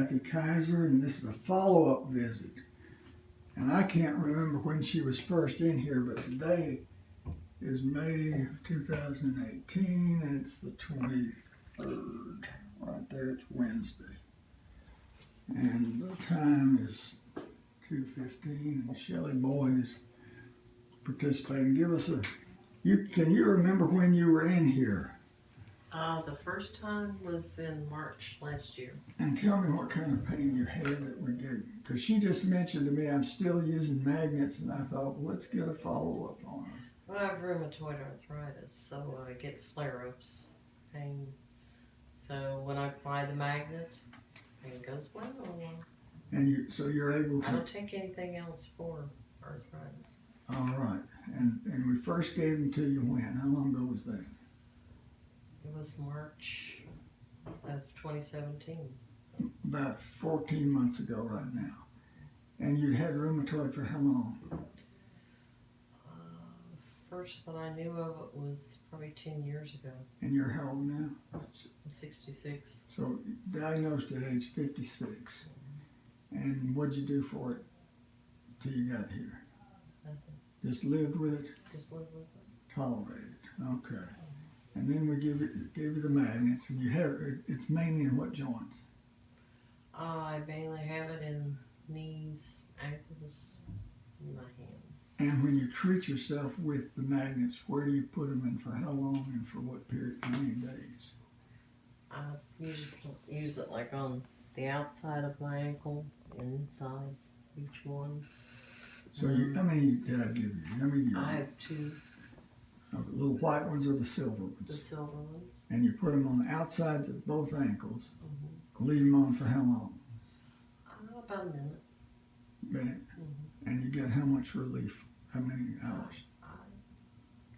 Kathy Kiser, and this is a follow-up visit. And I can't remember when she was first in here, but today is May of 2018, and it's the 23rd. Right there, it's Wednesday. And the time is 2:15, and Shelley Boyd is participating. Give us can you remember when you were in here? The first time was in March last year. And tell me what kind of pain you had that we gave you. Because she just mentioned to me I'm still using magnets, and I thought, well, let's get a follow-up on her. Well, I have rheumatoid arthritis, so I get flare-ups, pain. So when I apply the magnet, pain goes well. And so you're able to... I don't take anything else for arthritis. All right. And we first gave them to you when? How long ago was that? It was March of 2017. About 14 months ago right now. And you'd had rheumatoid for how long? First that I knew of it was probably 10 years ago. And you're how old now? I'm 66. So diagnosed at age 56. And what'd you do for it till you got here? Nothing. Just lived with it? Just live with it. Tolerated. Okay. And then we gave you the magnets, and you have it's mainly in what joints? I mainly have it in knees, ankles, and my hands. And when you treat yourself with the magnets, where do you put them and for how long and for what period, how many days? I usually use it like on the outside of my ankle and inside each one. So how many did I give you? How many? I have two. The little white ones or the silver ones? The silver ones. And you put them on the outsides of both ankles. Mm-hmm. Leave them on for how long? About a minute. Minute. Mm-hmm. And you get how much relief? How many hours? I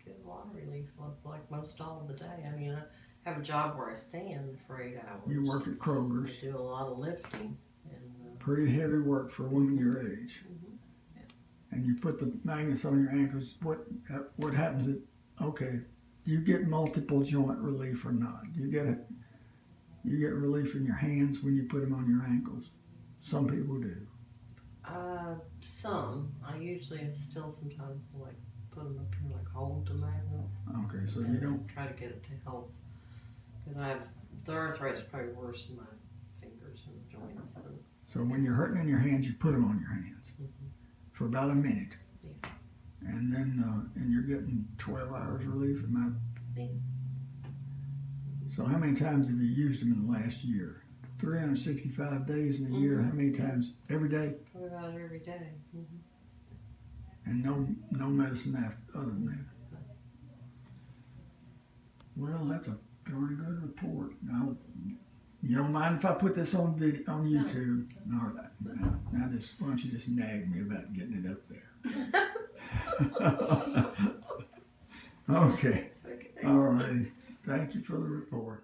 get a lot of relief, like most all of the day. I mean, I have a job where I stand for 8 hours. You work at Kroger's. I do a lot of lifting. And, pretty heavy work for a woman your age. Mm-hmm. Yeah. And you put the magnets on your ankles. What happens? Okay, do you get multiple joint relief or not? Do you get relief in your hands when you put them on your ankles? Some people do. Some. I usually still sometimes like put them up here, like hold the magnets. Okay, so you don't try to get it to help, because I have the arthritis probably worse in my fingers and joints. So when you're hurting in your hands, you put them on your hands for about a minute. Yeah. And then and you're getting 12 hours relief. Yeah. So how many times have you used them in the last year? 365 days in a year. How many times? Every day? Probably about every day. And no medicine other than that. Well, that's a darn good report. Now, you don't mind if I put this on video on YouTube? No. All right. Now why don't you just nag me about getting it up there? Okay. All right. Thank you for the report.